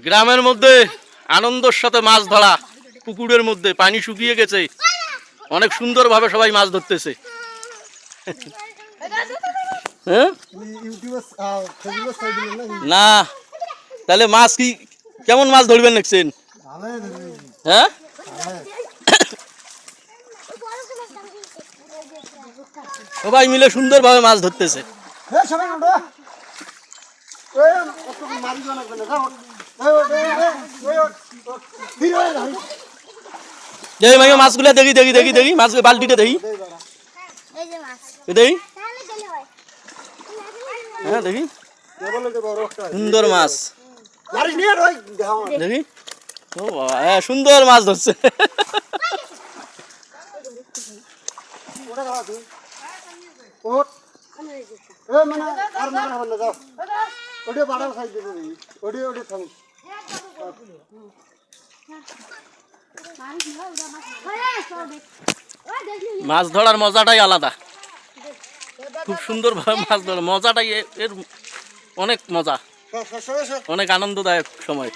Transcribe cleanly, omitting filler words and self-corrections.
গ্রামের মধ্যে আনন্দের সাথে মাছ ধরা, পুকুরের মধ্যে পানি শুকিয়ে গেছে, অনেক সুন্দরভাবে সবাই মাছ ধরতেছে। হ্যাঁ না, তাহলে মাছ কি কেমন মাছ ধরবেন দেখছেন? হ্যাঁ সবাই মিলে সুন্দরভাবে মাছ ধরতেছে। মাছগুলো দেখি দেখি দেখি দেখি মাছ বালতিটা দেখি দেখি। হ্যাঁ দেখি সুন্দর মাছ দেখি। ও বাবা, হ্যাঁ সুন্দর মাছ ধরছে। মাছ ধরার মজাটাই আলাদা, খুব সুন্দর ভাবে মাছ ধরার মজাটাই এর অনেক মজা, অনেক আনন্দদায়ক সময়।